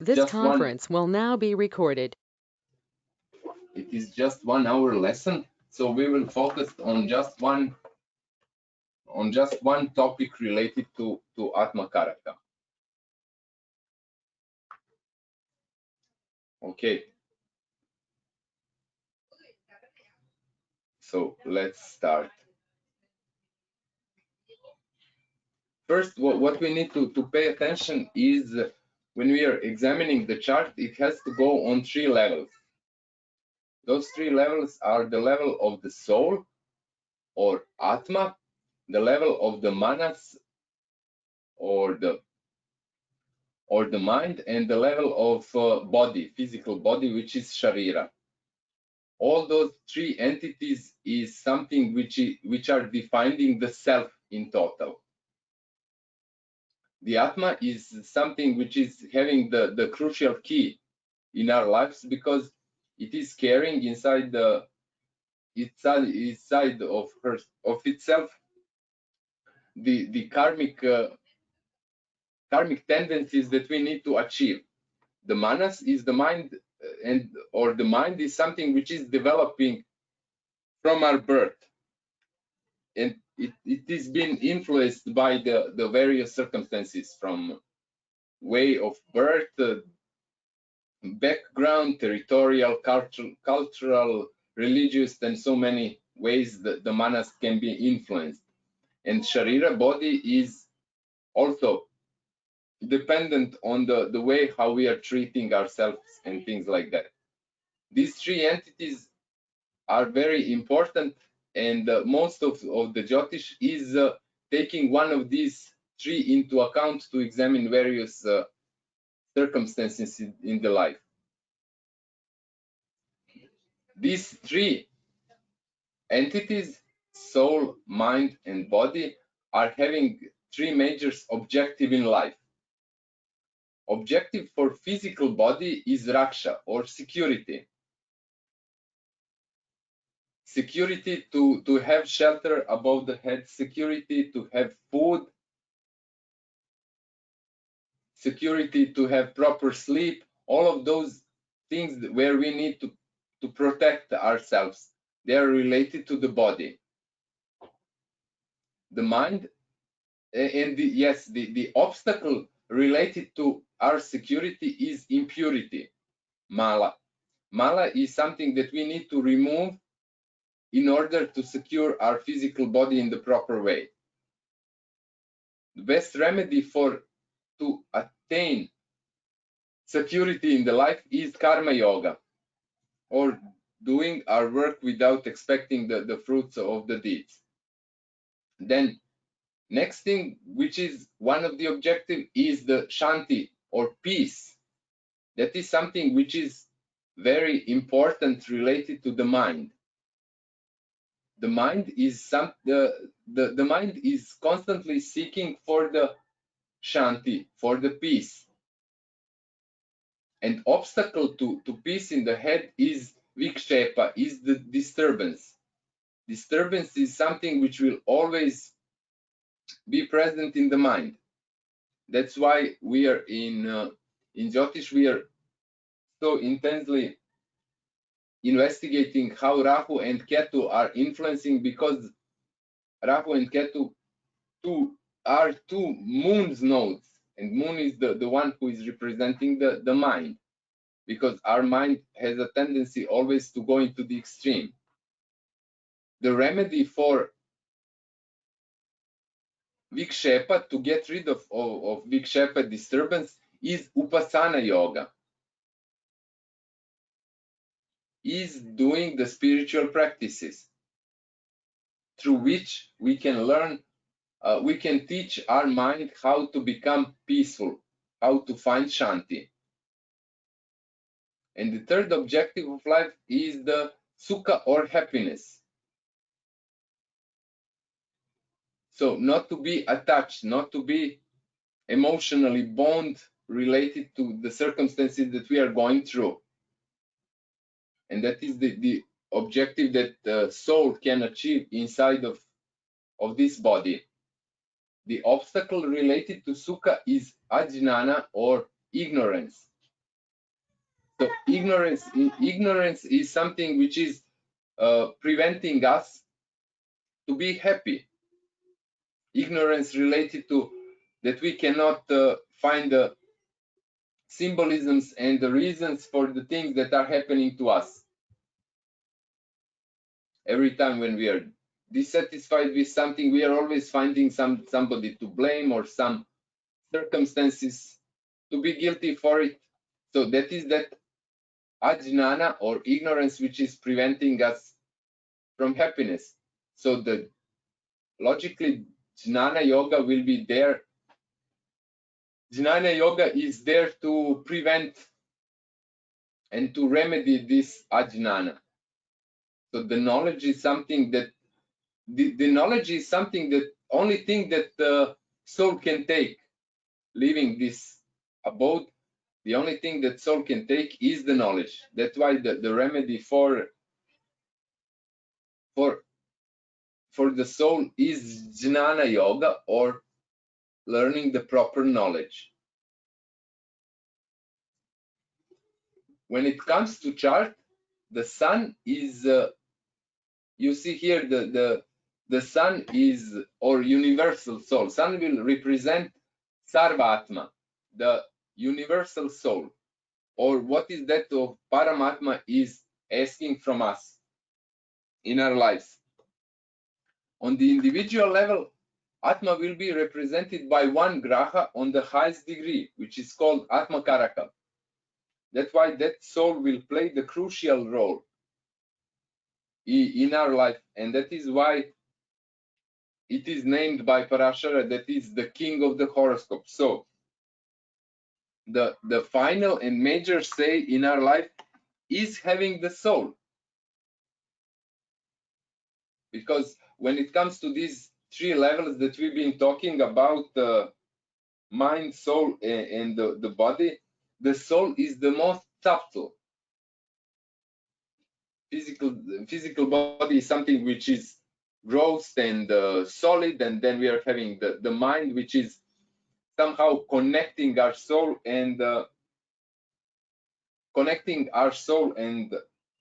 This conference will now be recorded. It is just 1 hour lesson, so we will focus on just one topic related to Atma Karaka. Okay. So let's start. First, what we need to pay attention is when we are examining the chart, it has to go on 3 levels. Those 3 levels are the level of the soul or Atma, the level of the manas or the mind, and the level of body, physical body, which is Sharira. All those 3 entities is something which are defining the self in total. The Atma is something which is having the crucial key in our lives, because it is carrying inside of itself the karmic tendencies that we need to achieve. The manas is the mind, or the mind is something which is developing from our birth, and it is being influenced by the various circumstances, from way of birth, background, territorial, cultural, religious, and so many ways that the manas can be influenced. And Sharira body is also dependent on the way how we are treating ourselves and things like that. These 3 entities are very important, and most of the Jyotish is taking one of these 3 into account to examine various circumstances in the life. These 3 entities, soul, mind, and body, are having 3 major objectives in life. Objective for physical body is raksha, or security. Security to have shelter above the head, security to have food, security to have proper sleep, all of those things where we need to protect ourselves. They are related to the body. The mind, and the obstacle related to our security is impurity, mala. Mala is something that we need to remove in order to secure our physical body in the proper way. The best remedy to attain security in the life is karma yoga, or doing our work without expecting the fruits of the deeds. Then next thing, which is one of the objectives, is the shanti, or peace. That is something which is very important related to the mind. The mind is the mind is constantly seeking for the shanti, for the peace. And obstacle to peace in the head is vikshepa, is the disturbance. Disturbance is something which will always be present in the mind. That's why we are in Jyotish, we are so intensely investigating how Rahu and Ketu are influencing, because Rahu and Ketu are 2 moon's nodes, and moon is the one who is representing the mind, because our mind has a tendency always to go into the extreme. The remedy for vikshepa, to get rid of vikshepa, disturbance, is upasana yoga, is doing the spiritual practices through which we can learn, we can teach our mind how to become peaceful, how to find shanti. And the third objective of life is the sukha, or happiness. So not to be attached, not to be emotionally bound related to the circumstances that we are going through. And that is the objective that the soul can achieve inside of this body. The obstacle related to sukha is ajnana, or ignorance. So ignorance is something which is preventing us to be happy. Ignorance related to that we cannot find the symbolisms and the reasons for the things that are happening to us. Every time when we are dissatisfied with something, we are always finding somebody to blame or some circumstances to be guilty for it. So that is that ajnana or ignorance which is preventing us from happiness. So the logically jnana yoga will be there. Jnana yoga is there to prevent and to remedy this ajnana. So the knowledge is something that the knowledge is something that only thing that the soul can take. Leaving this abode, the only thing that soul can take is the knowledge. That's why the remedy for the soul is jnana yoga, or learning the proper knowledge. When it comes to chart, the sun is you see here the sun is, or universal soul. Sun will represent sarva atma, the universal soul, or what is that of Paramatma is asking from us in our lives. On the individual level, Atma will be represented by one graha on the highest degree, which is called Atma Karaka. That's why that soul will play the crucial role in our life, and that is why it is named by Parashara that is the king of the horoscope. So the final and major say in our life is having the soul. Because when it comes to these three levels that we've been talking about, mind, soul, and the body, the soul is the most subtle. Physical body is something which is gross and solid, and then we are having the mind, which is somehow connecting our soul and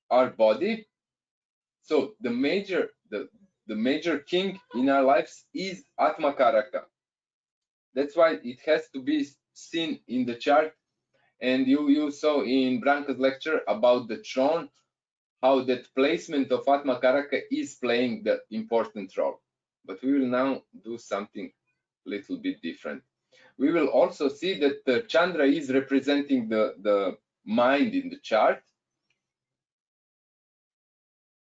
our body. So the major king in our lives is Atma Karaka. That's why it has to be seen in the chart. And you saw in Branka's lecture about the throne, how that placement of Atma Karaka is playing the important role. But we will now do something a little bit different. We will also see that the Chandra is representing the mind in the chart.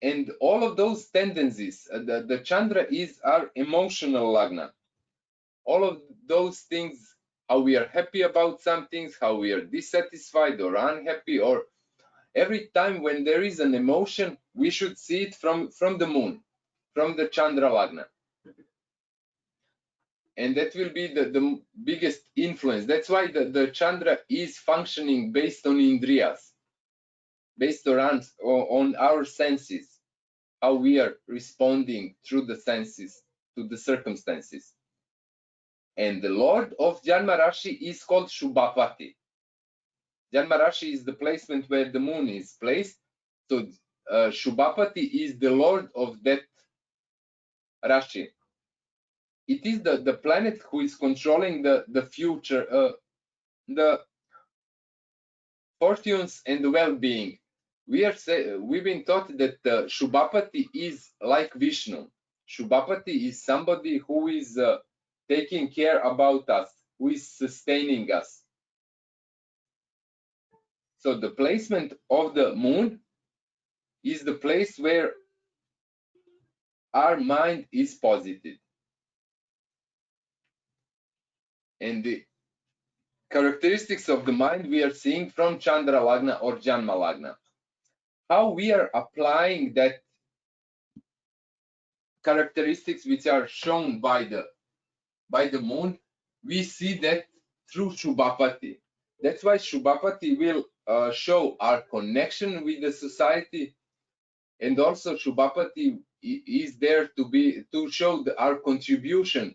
And all of those tendencies, the Chandra is our emotional lagna. All of those things, how we are happy about some things, how we are dissatisfied or unhappy, or every time when there is an emotion, we should see it from the moon, from the Chandra lagna. And that will be the biggest influence. That's why the Chandra is functioning based on Indriyas, based on our senses, how we are responding through the senses to the circumstances. And the Lord of Janma Rashi is called Shubhapati. Janma Rashi is the placement where the moon is placed. So Shubhapati is the Lord of that Rashi. It is the planet who is controlling the future, the fortunes and the well-being. We've been taught that Shubhapati is like Vishnu. Shubhapati is somebody who is taking care about us, who is sustaining us. So the placement of the moon is the place where our mind is positive. And the characteristics of the mind we are seeing from Chandra Lagna or Janma Lagna. How we are applying that characteristics which are shown by the moon, we see that through Shubhapati. That's why Shubhapati will show our connection with the society, and also Shubhapati is there to show our contribution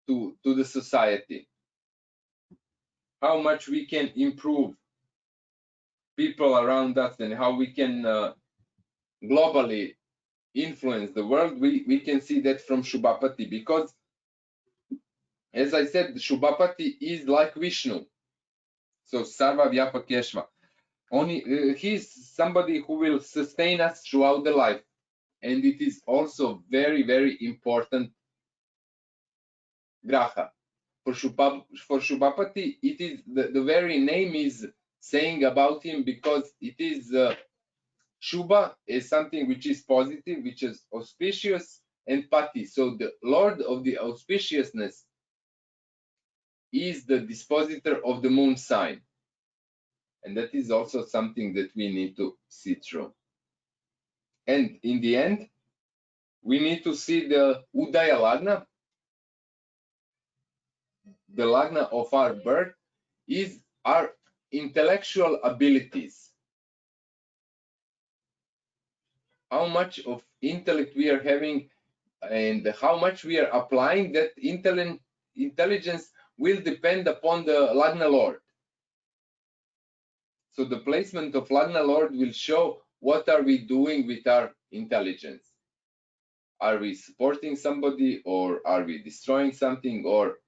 to the society, how much we can improve people around us and how we can globally influence the world, we can see that from Shubhapati, because as I said, Shubhapati is like Vishnu. So Sarva Vyapakeshva. He's somebody who will sustain us throughout the life. And it is also very, very important graha. For Shubhapati, it is the very name is saying about him, because it is Shubha is something which is positive, which is auspicious, and Pati. So the Lord of the auspiciousness is the dispositor of the moon sign. And that is also something that we need to see through. And in the end, we need to see the Udaya Lagna. The Lagna of our birth is our intellectual abilities. How much of intellect we are having and how much we are applying that intelligence will depend upon the Lagna Lord. So the placement of Lagna Lord will show what are we doing with our intelligence. Are we supporting somebody, or are we destroying something, or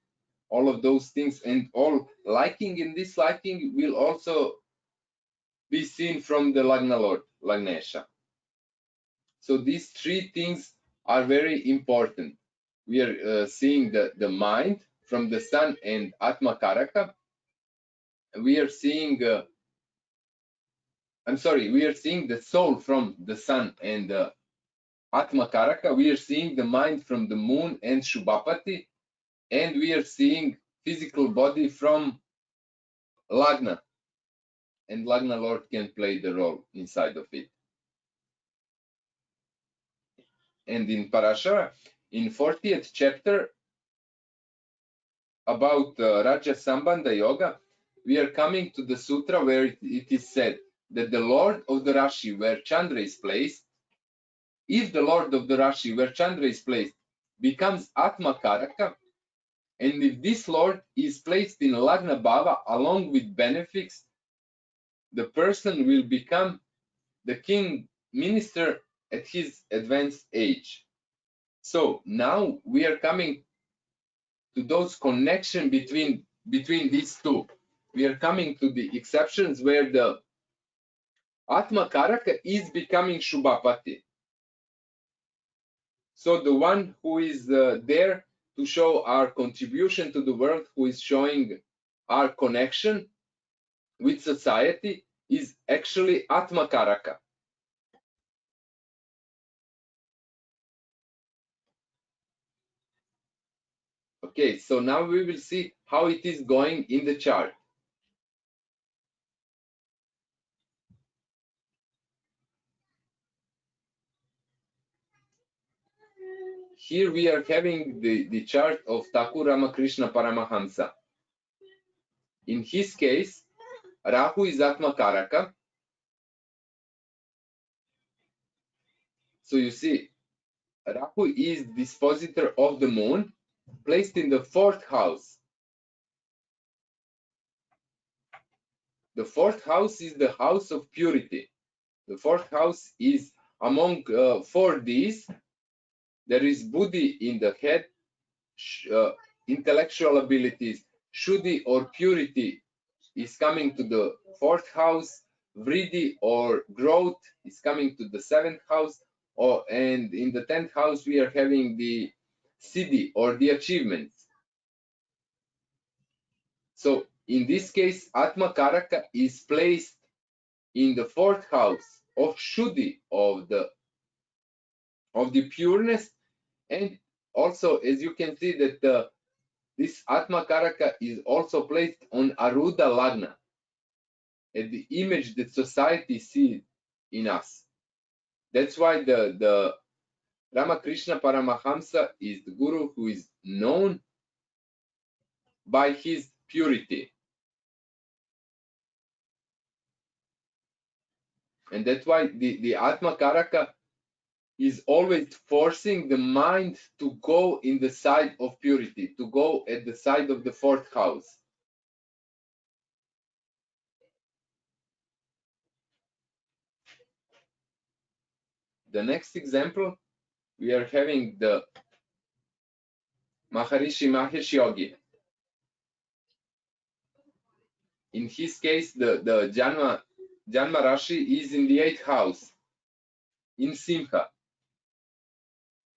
all of those things? And all liking and disliking will also be seen from the Lagna Lord, Lagnesha. So these three things are very important. We are seeing the mind from the sun and Atma Karaka. We are seeing, we are seeing the soul from the sun and Atma Karaka. We are seeing the mind from the moon and Shubhapati. And we are seeing physical body from Lagna. And Lagna Lord can play the role inside of it. And in Parashara, in 40th chapter, about Raja Sambandha Yoga, we are coming to the sutra where it is said that the Lord of the Rashi where Chandra is placed, if the Lord of the Rashi where Chandra is placed becomes Atma Karaka, and if this Lord is placed in Lagna Bhava along with benefics, the person will become the king minister at his advanced age. So now we are coming to those connection between these two. We are coming to the exceptions where the Atma Karaka is becoming Shubhapati. So the one who is there to show our contribution to the world, who is showing our connection with society, is actually Atma Karaka. Okay, so now we will see how it is going in the chart. Here we are having the chart of Thakur Ramakrishna Paramahamsa. In his case, Rahu is Atma Karaka. So you see, Rahu is dispositor of the moon, placed in the 4th house. The 4th house is the house of purity. The 4th house is among 4 Ds. There is Buddhi in the head, intellectual abilities, Shuddhi or purity is coming to the 4th house, Vriddhi or growth is coming to the 7th house, and in the 10th house we are having the Siddhi or the achievements. So in this case, Atma Karaka is placed in the 4th house of Shuddhi, of the pureness, and also as you can see that this Atma Karaka is also placed on Arudha Lagna, at the image that society sees in us. That's why the Ramakrishna Paramahamsa is the guru who is known by his purity. And that's why the Atma Karaka is always forcing the mind to go in the side of purity, to go at the side of the 4th house. The next example, we are having the Maharishi Mahesh Yogi. In his case, the Janma Rashi is in the 8th house, in Simha.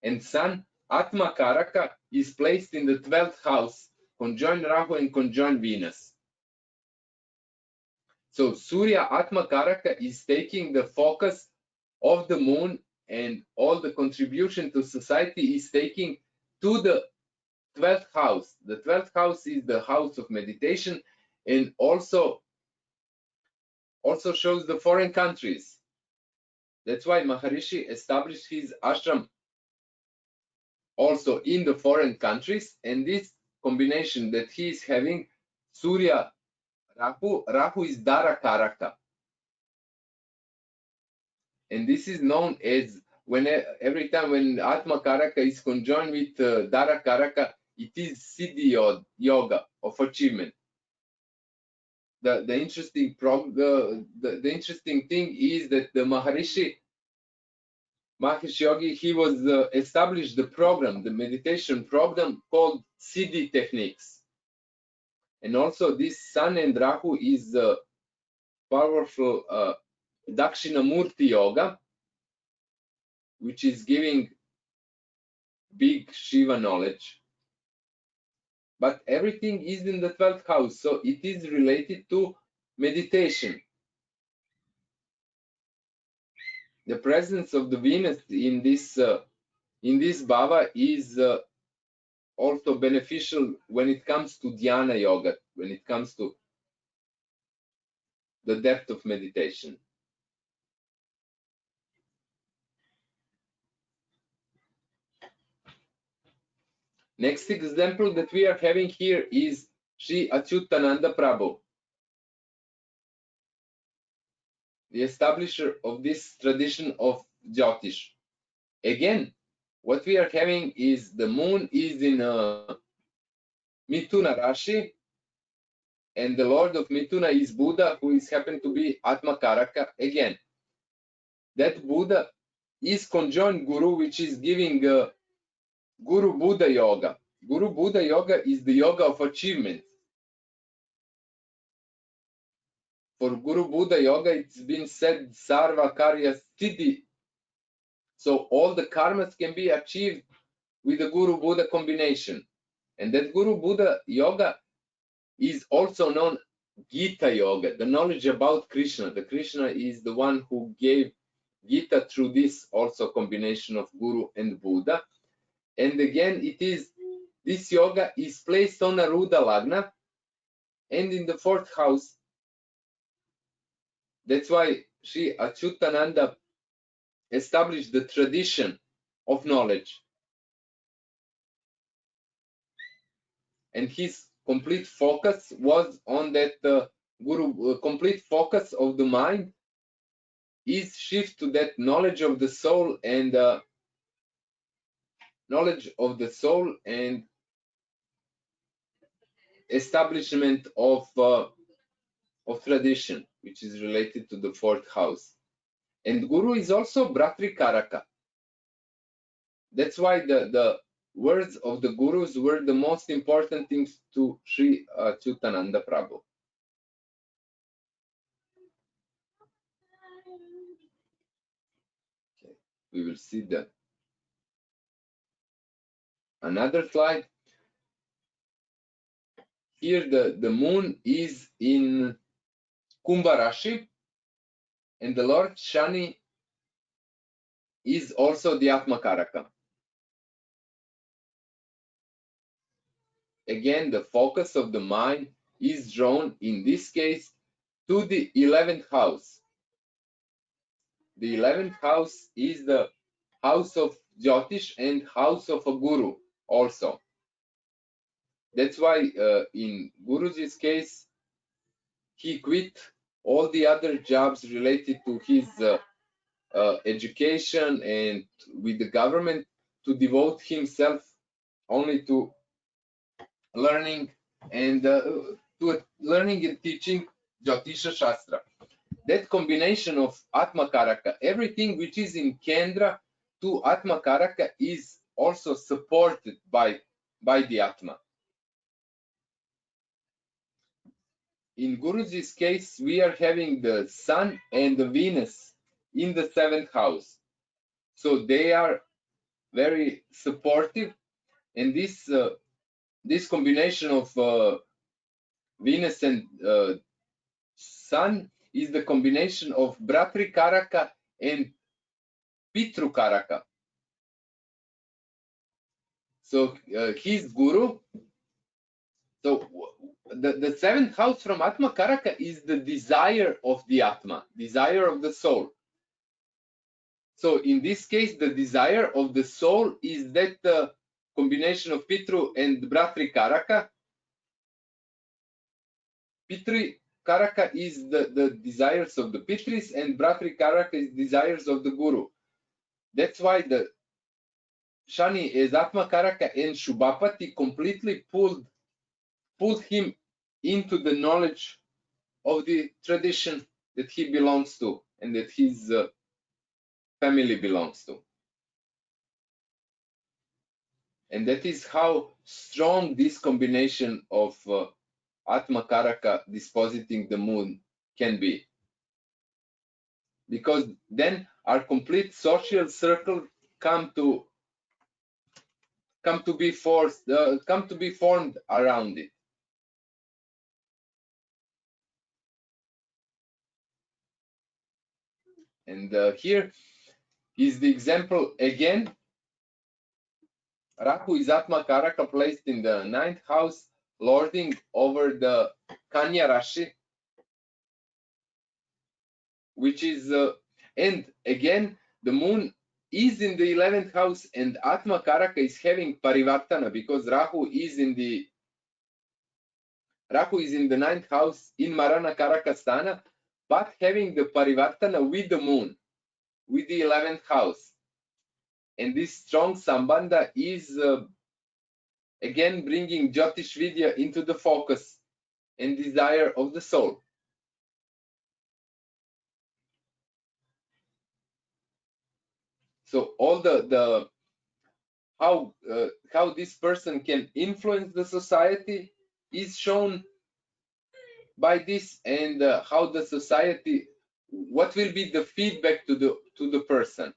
And Sun Atma Karaka is placed in the 12th house, conjoined Rahu and conjoined Venus. So Surya Atma Karaka is taking the focus of the moon, and all the contribution to society is taking to the 12th house. The 12th house is the house of meditation, and also shows the foreign countries. That's why Maharishi established his ashram also in the foreign countries, and this combination that he is having, Surya Rahu is Dara Karaka. And this is known as, every time when Atma Karaka is conjoined with Dara Karaka, it is Siddhi Yoga of achievement. The interesting thing is that the Maharishi Mahesh Yogi, he was established the program, the meditation program called Siddhi techniques. And also this Sun and Rahu is powerful Dakshinamurti Yoga, which is giving big Shiva knowledge. But everything is in the 12th house, so it is related to meditation. The presence of the Venus in this bhava is also beneficial when it comes to dhyana yoga, when it comes to the depth of meditation. Next example that we are having here is Sri Achyutananda Prabhu, the establisher of this tradition of Jyotiṣa. Again, what we are having is the moon is in Mithuna Rashi, and the Lord of Mithuna is Buddha, who is happened to be Atma Karaka again. That Buddha is conjoined Guru, which is giving Guru Buddha Yoga. Guru Buddha Yoga is the yoga of achievement. For Guru Buddha Yoga, it's been said Sarva Karya Siddhi. So all the karmas can be achieved with the Guru Buddha combination. And that Guru Buddha Yoga is also known Gita Yoga, the knowledge about Krishna. The Krishna is the one who gave Gita through this also combination of Guru and Buddha. And again, this yoga is placed on Aruda Lagna and in the 4th house. That's why Sri Achyutananda established the tradition of knowledge. And his complete focus was on that Guru, complete focus of the mind is shift to that knowledge of the soul and establishment of tradition, which is related to the 4th house. And Guru is also Bhratri Karaka. That's why the words of the Gurus were the most important things to Sri Achyutananda Prabhu. Okay. We will see another slide. Here the moon is in Kumbha Rashi, and the Lord Shani is also the Atma Karaka. Again, the focus of the mind is drawn, in this case, to the 11th house. The 11th house is the house of Jyotish and house of a Guru also. That's why in Guruji's case, he quit all the other jobs related to his education and with the government to devote himself only to learning and teaching Jyotiṣa Shastra. that combination of Atma Karaka, everything which is in Kendra to Atma Karaka is also supported by the Atma. In Guruji's case, we are having the Sun and the Venus in the 7th house. So they are very supportive, and this combination of Venus and Sun is the combination of Bratri Karaka and Pitru Karaka. So his Guru, so the 7th house from Atma Karaka is the desire of the Atma, desire of the soul. So in this case, the desire of the soul is that combination of Pitru and Bratri Karaka. Pitri Karaka is the desires of the Pitris, and Bratri Karaka is desires of the Guru. That's why the Shani as Atma Karaka and Shubhapati completely pulled him into the knowledge of the tradition that he belongs to and that his family belongs to. And that is how strong this combination of Atma Karaka dispositing the moon can be. Because then our complete social circle come to be formed around it. And here is the example again. Rahu is Atma Karaka placed in the 9th house, lording over the Kanya Rashi, which is, and again, the moon is in the 11th house, and Atma Karaka is having Parivartana because Rahu is in the 9th house in Marana Karaka Sthana, but having the Parivartana with the moon, with the 11th house. And this strong Sambandha is again bringing Jyotish Vidya into the focus and desire of the soul. So all the how this person can influence the society is shown by this, and how the society, what will be the feedback to the person.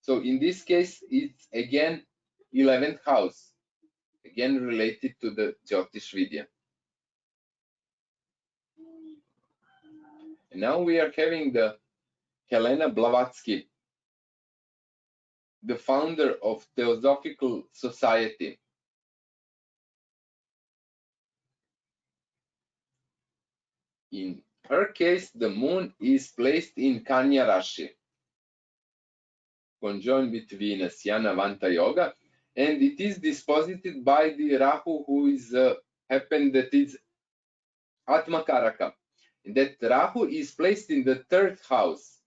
So in this case, it's again 11th house, again related to the Jyotish Vidya. And now we are having the Helena Blavatsky, the founder of Theosophical Society. In her case, the moon is placed in Kanya Rashi, conjoined with Venus, Yanavanta Yoga, and it is disposited by the Rahu, who is happened that is Atma Karaka. And that Rahu is placed in the 3rd house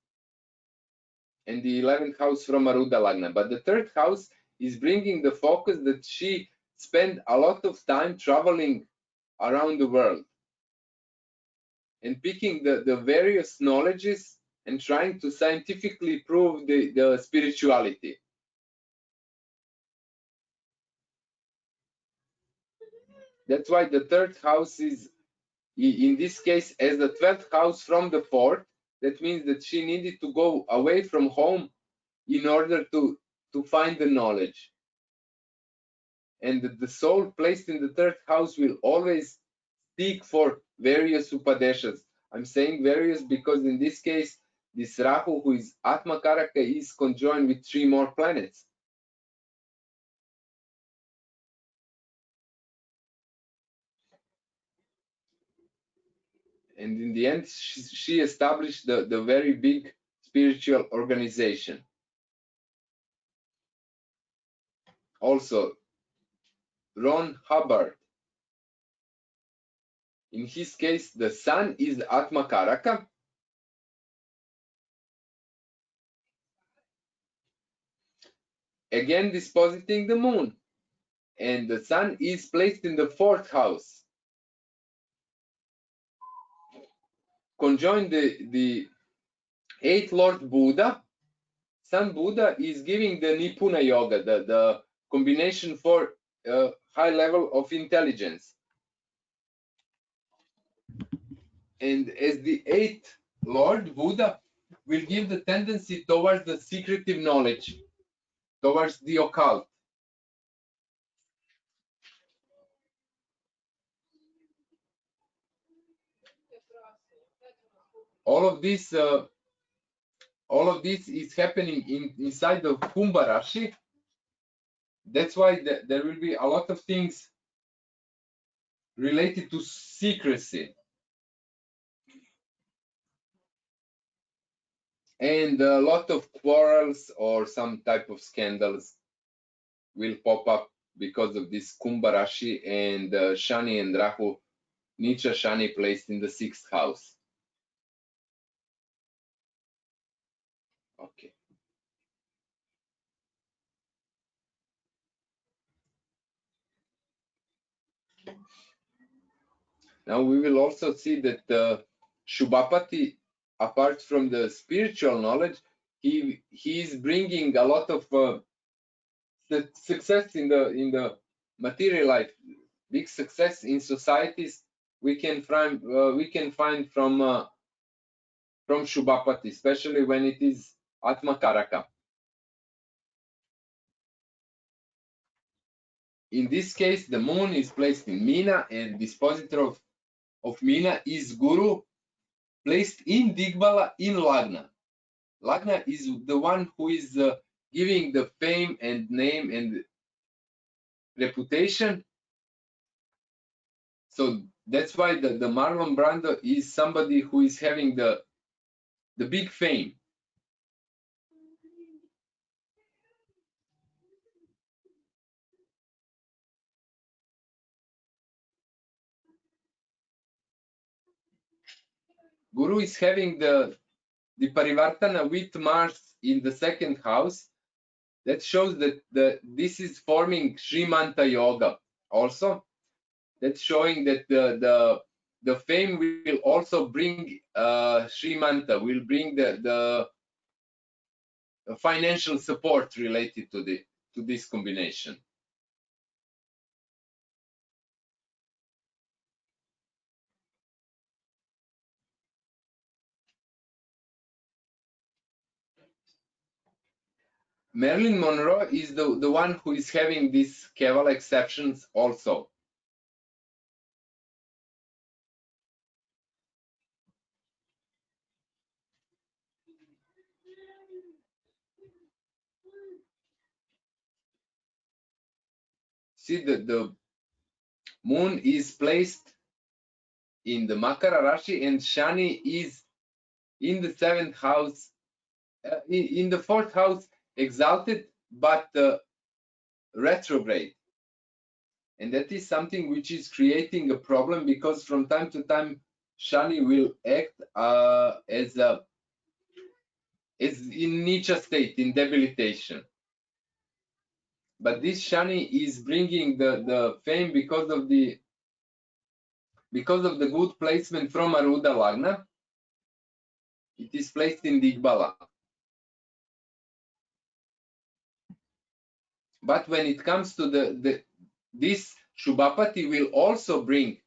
and the 11th house from Aruda Lagna. But the 3rd house is bringing the focus that she spent a lot of time traveling around the world and picking the various knowledges and trying to scientifically prove the spirituality. That's why the 3rd house is, in this case, as the 12th house from the 4th. That means that she needed to go away from home in order to find the knowledge. And the soul placed in the 3rd house will always seek for various upadeshas. I'm saying various because in this case, this Rahu, who is Atma Karaka, is conjoined with 3 more planets. And in the end, she established the very big spiritual organization. Also, Ron Hubbard, in his case, the sun is Atma Karaka. Again, dispositing the moon. And the sun is placed in the 4th house, conjoin the 8th Lord Buddha, Sun Buddha is giving the Nipuna Yoga, the combination for high level of intelligence. And as the 8th Lord Buddha will give the tendency towards the secretive knowledge, towards the occult. All of this is happening inside of Kumbha Rashi. That's why there will be a lot of things related to secrecy. And a lot of quarrels or some type of scandals will pop up because of this Kumbha Rashi and Shani and Rahu, Nicha Shani placed in the 6th house. Okay. Now we will also see that Shubhapati, apart from the spiritual knowledge, he is bringing a lot of success in the material life, big success in societies. We can find from Shubhapati, especially when it is Atma Karaka. In this case, the moon is placed in Meena, and dispositor of Meena is Guru, placed in Digbala in Lagna. Lagna is the one who is giving the fame and name and reputation. So that's why the Marlon Brando is somebody who is having the big fame. Guru is having the Parivartana with Mars in the 2nd house. That shows that this is forming Srimanta Yoga also. That's showing that the fame will also bring Srimanta, will bring the financial support related to this combination. Marilyn Monroe is the one who is having these Kevala exceptions also. See, the moon is placed in the Makara Rashi, and Shani is in the 7th house, in the 4th house, exalted, but retrograde. And that is something which is creating a problem, because from time to time Shani will act as in Nicha state, in debilitation. But this Shani is bringing the fame because of the good placement from Aruda Lagna. It is placed in Digbala. But when it comes to this Shubhapati will also bring,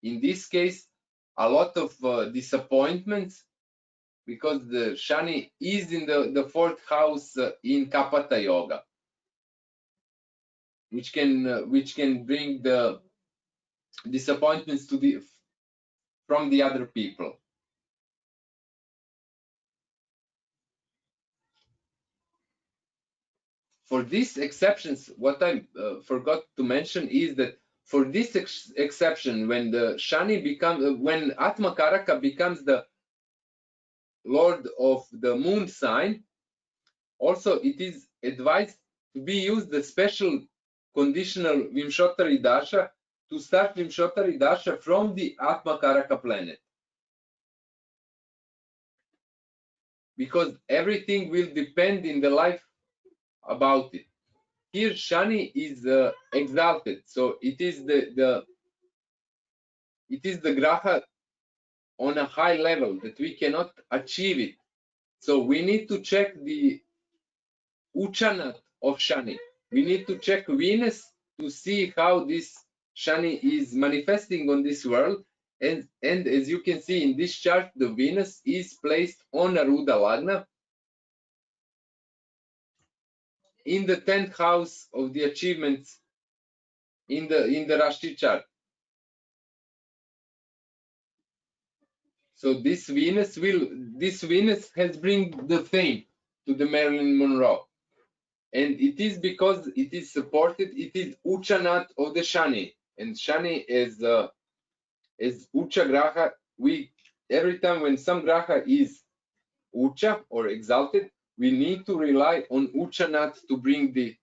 in this case, a lot of disappointments, because the Shani is in the 4th house in Kapata Yoga, which can bring the disappointments from the other people. For these exceptions, what I forgot to mention is that for this exception, when the Shani when Atma Karaka becomes the Lord of the moon sign, also it is advised to be used the special conditional Vimshottari Dasha, to start Vimshottari Dasha from the Atma Karaka planet. Because everything will depend in the life about it. Here Shani is exalted, so it is the Graha on a high level that we cannot achieve it. So we need to check the Uchanat of Shani. We need to check Venus to see how this Shani is manifesting on this world. And as you can see in this chart, the Venus is placed on Aruda Lagna in the 10th house of the achievements in the Rashi chart. So this Venus has bring the fame to the Marilyn Monroe. And it is because it is supported, it is Uchanat of the Shani. And Shani is Ucha Graha. Every time when some Graha is Ucha or exalted, we need to rely on Uchanat to bring the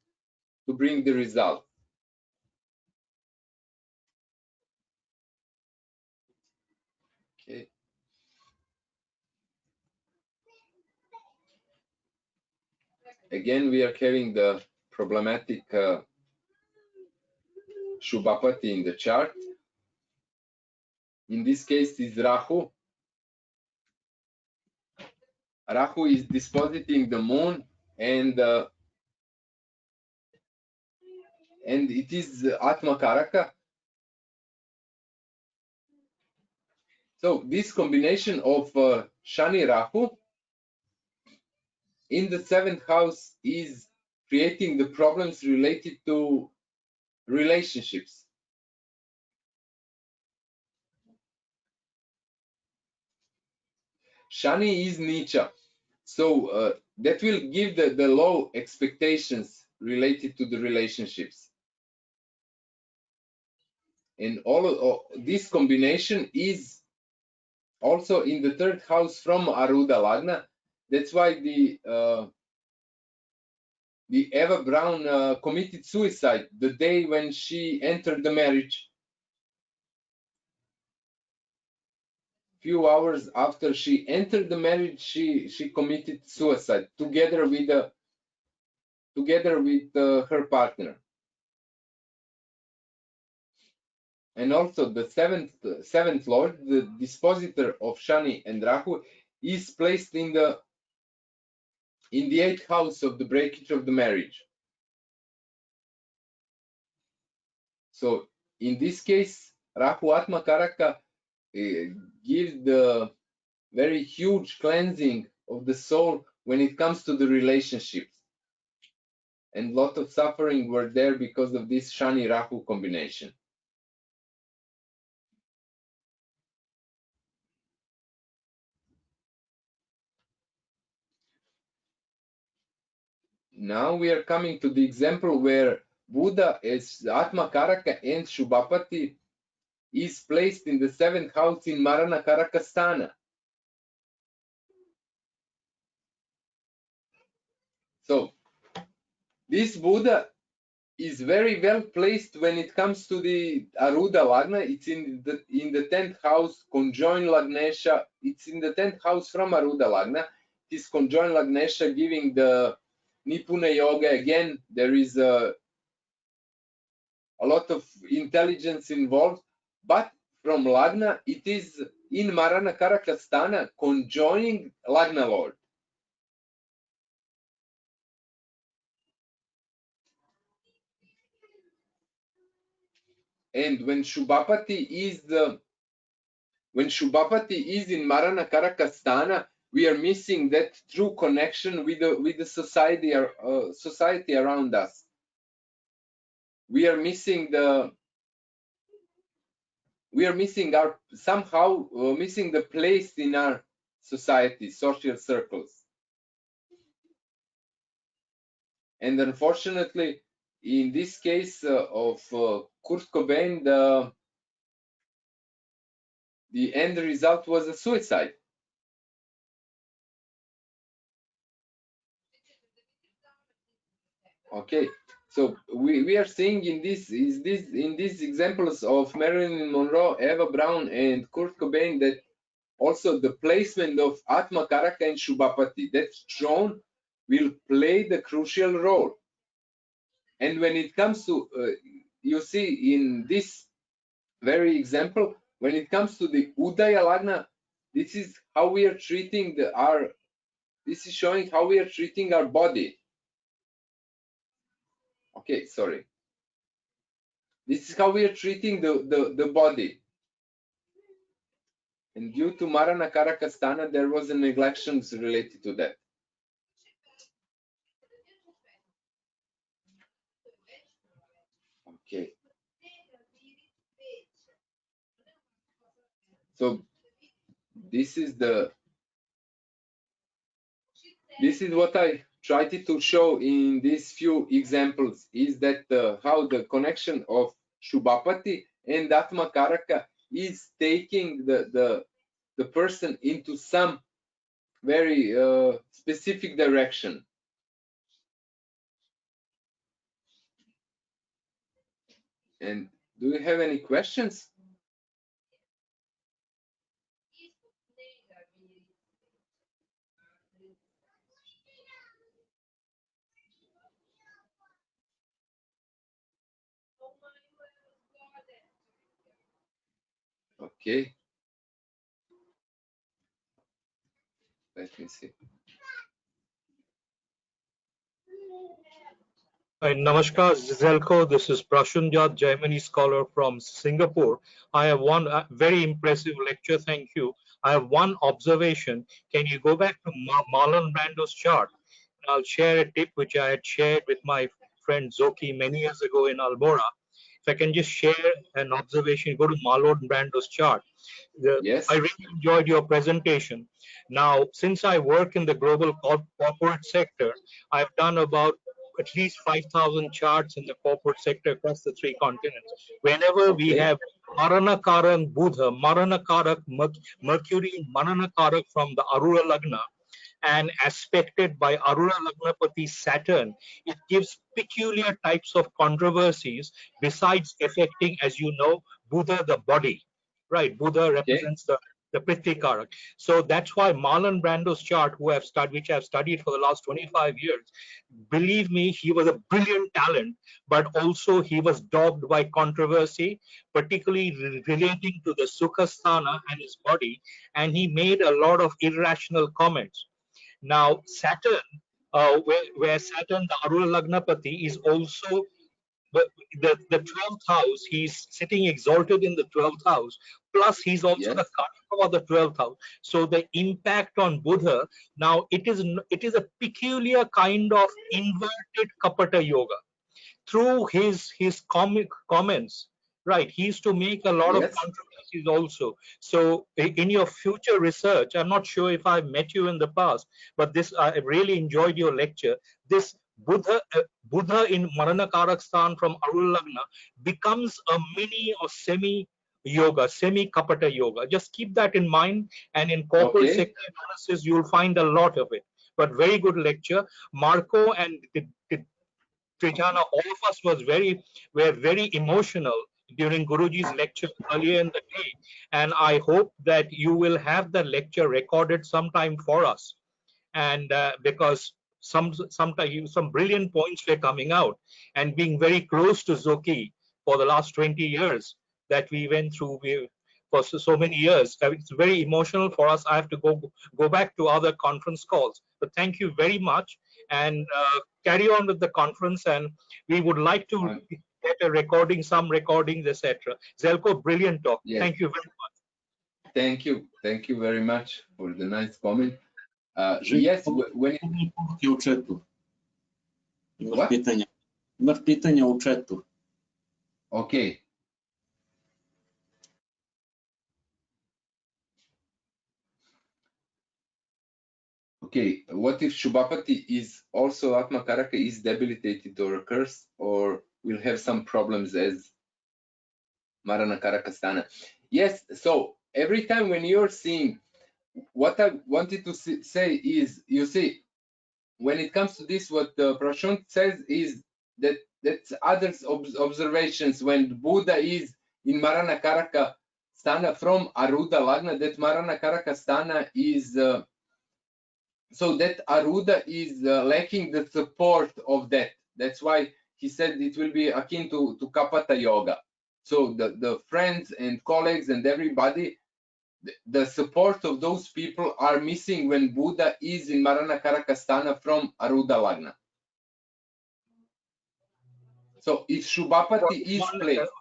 result. Okay. Again, we are having the problematic Shubhapati in the chart. In this case, is Rahu. Rahu is dispositing the moon, and it is Atma Karaka. So this combination of Shani Rahu in the 7th house is creating the problems related to relationships. Shani is Nicha, so that will give the low expectations related to the relationships. And all of this combination is also in the 3rd house from Aruda Lagna. That's why the Eva Braun committed suicide the day when she entered the marriage. Few hours after she entered the marriage, she committed suicide together with her partner. And also the seventh lord, the dispositor of Shani and Rahu, is placed in the 8th house of the breakage of the marriage. So in this case, Rahu Atma Karaka gives the very huge cleansing of the soul when it comes to the relationships. And a lot of suffering were there because of this Shani Rahu combination. Now we are coming to the example where Buddha as Atma Karaka and Shubhapati is placed in the 7th house in Marana Karakasthana. So this Buddha is very well placed when it comes to the Aruda Lagna. It's in the 10th house, conjoined Lagnesha. It's in the 10th house from Aruda Lagna. This conjoined Lagnesha giving the Nipuna Yoga. Again, there is a lot of intelligence involved, but from Lagna, it is in Marana Karakasthana, conjoining Lagna Lord. And when Shubhapati is in Marana Karakasthana, we are missing that true connection with the society around us. We are missing missing the place in our society, social circles. And unfortunately, in this case of Kurt Cobain, the end result was a suicide. Okay, so we are seeing in these examples of Marilyn Monroe, Eva Braun, and Kurt Cobain that also the placement of Atma Karaka and Shubhapati, that's shown, will play the crucial role. And when it comes to, you see in this very example, when it comes to the Udaya Lagna, this is how we are treating this is showing how we are treating our body. Okay, sorry. This is how we are treating the body. And due to Marana Karaka Sthana, there was a neglections related to that. Okay. So this is what I tried to show in these few examples, is that how the connection of Shubhapati and Atma Karaka is taking the person into some very specific direction. And do you have any questions? Okay. Let me see. Namaskar, Željko. This is Prashunjat, Jaimini scholar from Singapore. I have one very impressive lecture. Thank you. I have one observation. Can you go back to Marlon Brando's chart? I'll share a tip which I had shared with my friend Zoki many years ago in Almora. If I can just share an observation, go to Marlon Brando's chart. Yes. I really enjoyed your presentation. Now, since I work in the global corporate sector, I've done about at least 5,000 charts in the corporate sector across the 3 continents. Whenever we have Maranakarak Buddha, Maranakarak Mercury, Maranakarak from the Arura Lagna, and aspected by Arura Lagnapati Saturn, it gives peculiar types of controversies besides affecting, as you know, Buddha the body. Right, Buddha represents the Prithvi Karak. So that's why Marlon Brando's chart, which I've studied for the last 25 years, believe me, he was a brilliant talent, but also he was dogged by controversy, particularly relating to the Sukhasthana and his body, and he made a lot of irrational comments. Now, Saturn, where Saturn, the Arura Lagnapati, is also the 12th house. He's sitting exalted in the 12th house, plus he's also the Karaka of the 12th house. So the impact on Buddha, now it is a peculiar kind of inverted Kapata yoga. Through his comments, right, he used to make a lot of controversies also. So in your future research, I'm not sure if I've met you in the past, but I really enjoyed your lecture. This Buddha in Maranakarak from Arul Lagna becomes a mini or semi yoga, semi Kapata yoga. Just keep that in mind, and in corporate sector analysis, you'll find a lot of it. But very good lecture. Marco and Trijana, all of us were very emotional during Guruji's lecture earlier in the day, and I hope that you will have the lecture recorded sometime for us, and because some brilliant points were coming out, and being very close to Zoki for the last 20 years that we went through for so many years. It's very emotional for us. I have to go back to other conference calls, but thank you very much, and carry on with the conference, and we would like to get a recording, some recordings, etc. Željko, brilliant talk. Thank you very much. Thank you very much for the nice comment. Yes, when Имаш питanja u chatu. Okay. Okay, what if Shubhapati is also Atma Karaka is debilitated or cursed, or will have some problems as Marana Karaka Sthana? Yes, so every time when you're seeing, what I wanted to say is, you see, when it comes to this, what Prashant says is that that's others observations. When Buddha is in Marana Karaka Sthana from Aruda Lagna, that Marana Karaka Sthana is so that Aruda is lacking the support of that. That's why he said it will be akin to Kapata yoga. So the friends and colleagues and everybody, the support of those people are missing when Buddha is in Marana Karakasthana from Aruda Lagna. So if Shubhapati is placed.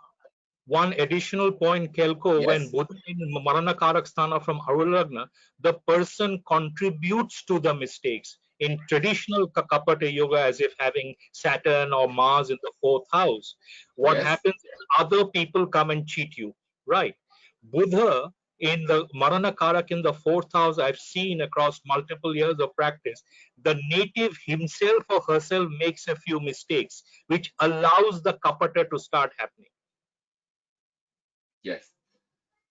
One additional point, Kelko, Yes. when Buddha in Marana Karakasthana from Aruda Lagna, the person contributes to the mistakes. In traditional Kapata yoga, as if having Saturn or Mars in the 4th house, what Yes. happens is other people come and cheat you, right? Buddha in the Marana Karak in the 4th house, I've seen across multiple years of practice, the native himself or herself makes a few mistakes, which allows the Kapata to start happening. Yes.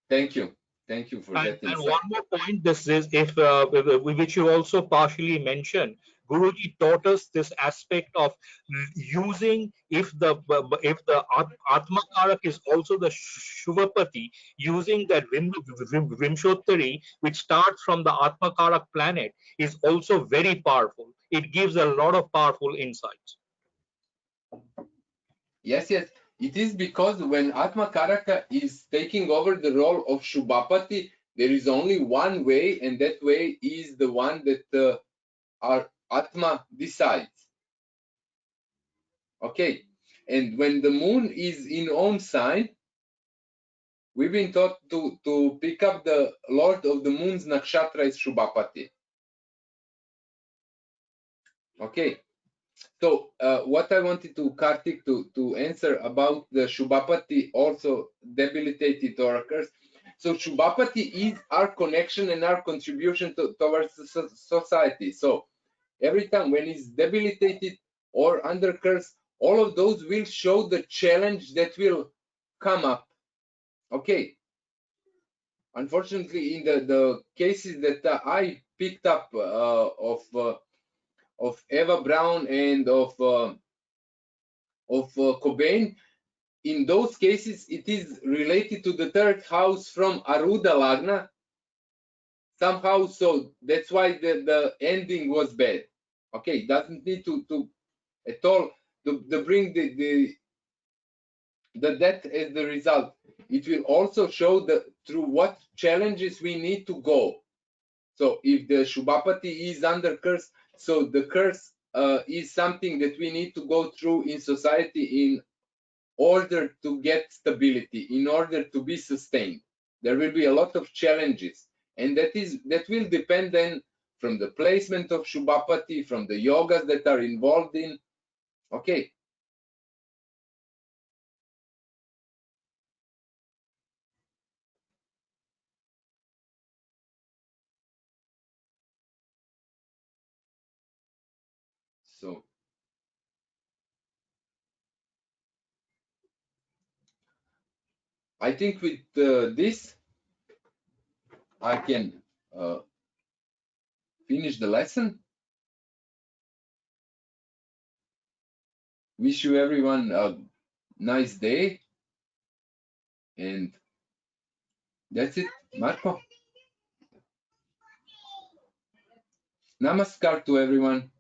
Thank you. Thank you for that And insight. one more point, this is if which you also partially mentioned, Guruji taught us this aspect of using if the Atma Karak is also the Shubhapati, using that Vimshottari, which starts from the Atma Karak planet, is also very powerful. It gives a lot of powerful insights. Yes, yes. It is because when Atma Karaka is taking over the role of Shubhapati, there is only one way, and that way is the one that our Atma decides. Okay. And when the moon is in own sign, we've been taught to pick up the Lord of the Moon's nakshatra is Shubhapati. Okay. So what I wanted to Kartik to answer about the Shubhapati also debilitated or occurs. So Shubhapati is our connection and our contribution towards the society. So every time when it's debilitated or under curse, all of those will show the challenge that will come up. Okay. Unfortunately, in the cases that I picked up of Eva Braun and of Cobain, in those cases, it is related to the 3rd house from Aruda Lagna somehow. So that's why the ending was bad. Okay, it doesn't need to at all to bring the death as the result. It will also show through what challenges we need to go. So if the Shubhapati is under curse, so the curse is something that we need to go through in society in order to get stability, in order to be sustained. There will be a lot of challenges, and that will depend then from the placement of Shubhapati, from the yogas that are involved in. Okay. So I think with this, I can finish the lesson. Wish you everyone a nice day. And that's it, Marco. Namaskar to everyone.